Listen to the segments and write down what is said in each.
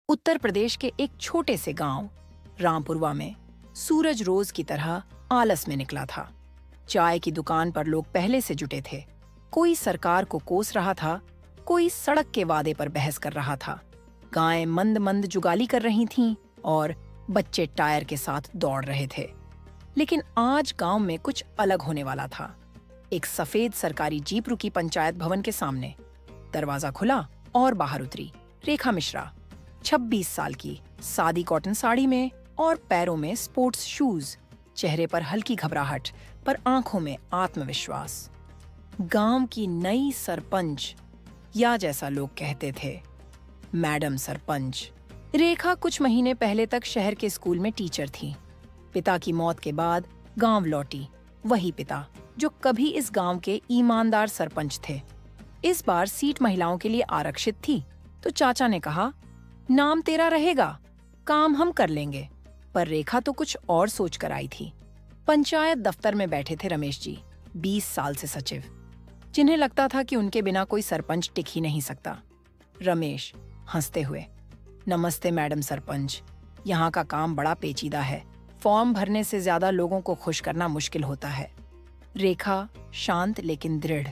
उत्तर प्रदेश के एक छोटे से गांव रामपुरवा में सूरज रोज की तरह आलस में निकला था। चाय की दुकान पर लोग पहले से जुटे थे। कोई सरकार को कोस रहा था, कोई सड़क के वादे पर बहस कर रहा था। गायें मंद मंद जुगाली कर रही थीं और बच्चे टायर के साथ दौड़ रहे थे। लेकिन आज गांव में कुछ अलग होने वाला था। एक सफेद सरकारी जीप रुकी पंचायत भवन के सामने। दरवाजा खुला और बाहर उतरी रेखा मिश्रा, 26 साल की, सादी कॉटन साड़ी में और पैरों में स्पोर्ट्स शूज। चेहरे पर हल्की घबराहट पर आंखों में आत्मविश्वास। गांव की नई सरपंच, या जैसा लोग कहते थे, मैडम सरपंच। रेखा कुछ महीने पहले तक शहर के स्कूल में टीचर थी। पिता की मौत के बाद गांव लौटी, वही पिता जो कभी इस गांव के ईमानदार सरपंच थे। इस बार सीट महिलाओं के लिए आरक्षित थी, तो चाचा ने कहा, नाम तेरा रहेगा, काम हम कर लेंगे। पर रेखा तो कुछ और सोच कर आई थी। पंचायत दफ्तर में बैठे थे रमेश जी, 20 साल से सचिव, जिन्हें लगता था कि उनके बिना कोई सरपंच टिक ही नहीं सकता। रमेश हंसते हुए, नमस्ते मैडम सरपंच, यहाँ का काम बड़ा पेचीदा है। फॉर्म भरने से ज्यादा लोगों को खुश करना मुश्किल होता है। रेखा शांत लेकिन दृढ़,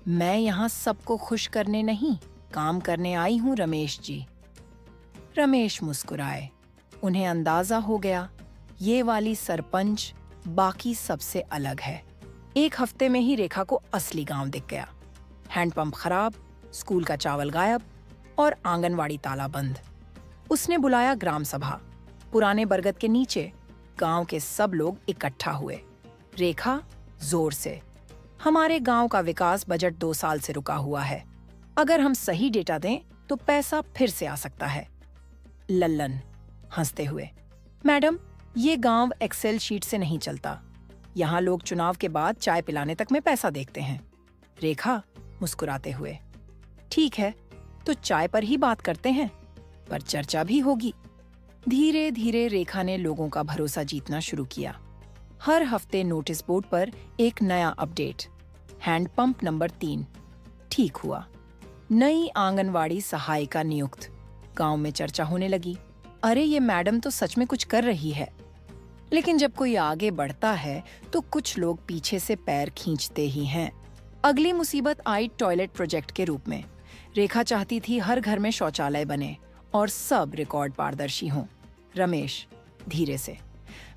मैं यहाँ सबको खुश करने नहीं, काम करने आई हूँ रमेश जी। रमेश मुस्कुराए। उन्हें अंदाजा हो गया, ये वाली सरपंच बाकी सबसे अलग है। एक हफ्ते में ही रेखा को असली गांव दिख गया। हैंडपंप खराब, स्कूल का चावल गायब और आंगनवाड़ी ताला बंद। उसने बुलाया ग्राम सभा। पुराने बरगद के नीचे गांव के सब लोग इकट्ठा हुए। रेखा जोर से, हमारे गांव का विकास बजट 2 साल से रुका हुआ है। अगर हम सही डेटा दें तो पैसा फिर से आ सकता है। लल्लन हंसते हुए, मैडम, ये गांव एक्सेल शीट से नहीं चलता। यहाँ लोग चुनाव के बाद चाय पिलाने तक में पैसा देखते हैं। रेखा मुस्कुराते हुए, ठीक है, तो चाय पर ही बात करते हैं, पर चर्चा भी होगी। धीरे धीरे रेखा ने लोगों का भरोसा जीतना शुरू किया। हर हफ्ते नोटिस बोर्ड पर एक नया अपडेट। हैंडपंप नंबर 3 ठीक हुआ। नई आंगनवाड़ी सहायिका नियुक्त। गांव में चर्चा होने लगी, अरे ये मैडम तो सच में कुछ कर रही है। लेकिन जब कोई आगे बढ़ता है तो कुछ लोग पीछे से पैर खींचते ही हैं। अगली मुसीबत आई टॉयलेट प्रोजेक्ट के रूप में। रेखा चाहती थी हर घर में शौचालय बने और सब रिकॉर्ड पारदर्शी हों। रमेश धीरे से,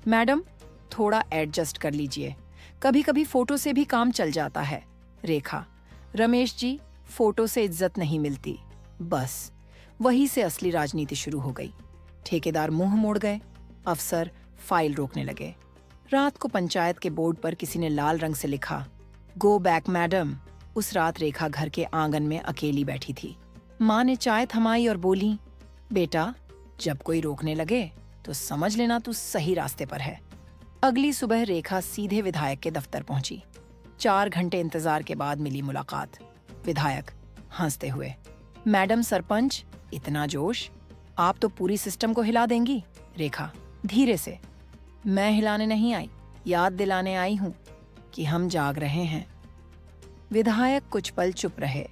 मैडम थोड़ा एडजस्ट कर लीजिए, कभी कभी फोटो से भी काम चल जाता है। रेखा, रमेश जी, फोटो से इज्जत नहीं मिलती। बस वहीं से असली राजनीति शुरू हो गई। ठेकेदार मुंह मोड़ गए, अफसर फाइल रोकने लगे। रात को पंचायत के बोर्ड पर किसी ने लाल रंग से लिखा, गो बैक मैडम। उस रात रेखा घर के आंगन में अकेली बैठी थी। माँ ने चाय थमाई और बोली, बेटा, जब कोई रोकने लगे तो समझ लेना तू सही रास्ते पर है। अगली सुबह रेखा सीधे विधायक के दफ्तर पहुंची। 4 घंटे इंतजार के बाद मिली मुलाकात। विधायक हंसते हुए, मैडम सरपंच, इतना जोश, आप तो पूरी सिस्टम को हिला देंगी। रेखा धीरे से, मैं हिलाने नहीं आई, याद दिलाने आई हूं कि हम जाग रहे हैं। विधायक कुछ पल चुप रहे,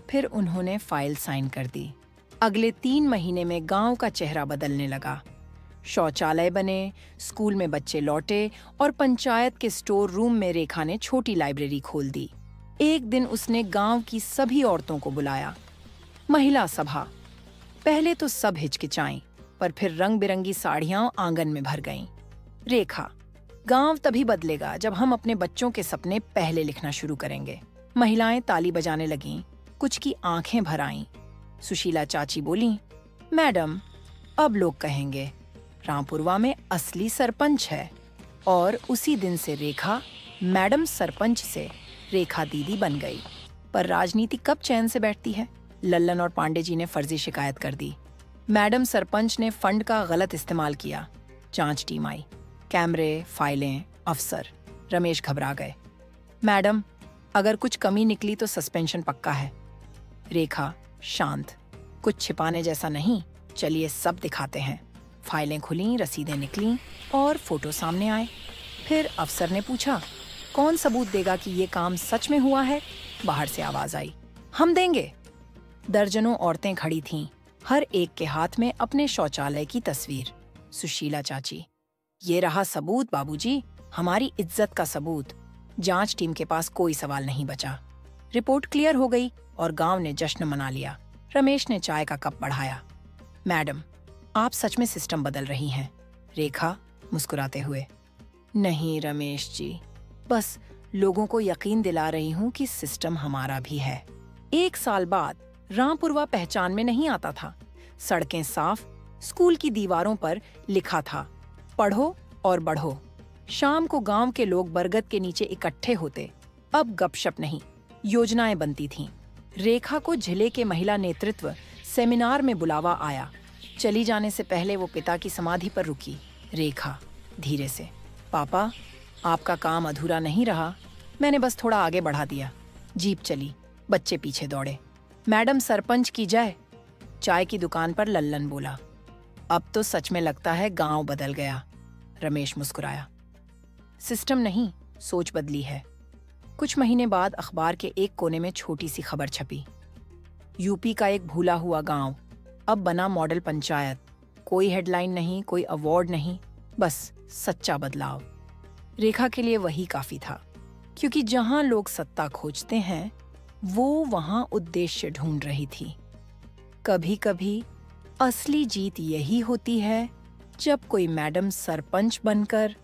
फिर उन्होंने फाइल साइन कर दी। अगले 3 महीने में गांव का चेहरा बदलने लगा। शौचालय बने, स्कूल में बच्चे लौटे और पंचायत के स्टोर रूम में रेखा ने छोटी लाइब्रेरी खोल दी। एक दिन उसने गांव की सभी औरतों को बुलाया। महिला सभा। पहले तो सब हिचकिचाईं, पर फिर रंग बिरंगी साड़ियां आंगन में भर गईं। रेखा, गांव तभी बदलेगा जब हम अपने बच्चों के सपने पहले लिखना शुरू करेंगे। महिलाएं ताली बजाने लगीं, कुछ की आंखें भर आईं। सुशीला चाची बोली, मैडम, अब लोग कहेंगे रामपुरवा में असली सरपंच है। और उसी दिन से रेखा मैडम सरपंच से रेखा दीदी बन गई। पर राजनीति कब चैन से बैठती है। लल्लन और पांडे जी ने फर्जी शिकायत कर दी। मैडम सरपंच ने फंड का गलत इस्तेमाल किया। जांच टीम आई, कैमरे, फाइलें, अफसर। रमेश घबरा गए, मैडम, अगर कुछ कमी निकली तो सस्पेंशन पक्का है। रेखा शांत, कुछ छिपाने जैसा नहीं, चलिए सब दिखाते हैं। फाइलें खुली, रसीदें निकलीं और फोटो सामने आए। फिर अफसर ने पूछा, कौन सबूत देगा कि ये काम सच में हुआ है। बाहर से आवाज आई, हम देंगे। दर्जनों औरतें खड़ी थीं, हर एक के हाथ में अपने शौचालय की तस्वीर। सुशीला चाची, ये रहा सबूत बाबूजी, हमारी इज्जत का सबूत। जांच टीम के पास कोई सवाल नहीं बचा। रिपोर्ट क्लियर हो गई और गांव ने जश्न मना लिया। रमेश ने चाय का कप बढ़ाया। मैडम, आप सच में सिस्टम बदल रही हैं। रेखा मुस्कुराते हुए, नहीं रमेश जी, बस लोगों को यकीन दिला रही हूँ कि सिस्टम हमारा भी है। 1 साल बाद रामपुरवा पहचान में नहीं आता था। सड़कें साफ, स्कूल की दीवारों पर लिखा था, पढ़ो और बढ़ो। शाम को गांव के लोग बरगद के नीचे इकट्ठे होते। अब गपशप नहीं, योजनाएं बनती थीं। रेखा को जिले के महिला नेतृत्व सेमिनार में बुलावा आया। चली जाने से पहले वो पिता की समाधि पर रुकी। रेखा धीरे से, पापा, आपका काम अधूरा नहीं रहा, मैंने बस थोड़ा आगे बढ़ा दिया। जीप चली, बच्चे पीछे दौड़े। मैडम सरपंच की जय। चाय की दुकान पर लल्लन बोला, अब तो सच में लगता है गांव बदल गया। रमेश मुस्कुराया, सिस्टम नहीं, सोच बदली है। कुछ महीने बाद अखबार के एक कोने में छोटी सी खबर छपी, यूपी का एक भूला हुआ गांव अब बना मॉडल पंचायत। कोई हेडलाइन नहीं, कोई अवार्ड नहीं, बस सच्चा बदलाव। रेखा के लिए वही काफी था, क्योंकि जहां लोग सत्ता खोजते हैं वो वहां उद्देश्य ढूंढ रही थी। कभी कभी असली जीत यही होती है जब कोई मैडम सरपंच बनकर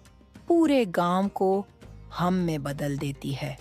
पूरे गांव को हम में बदल देती है।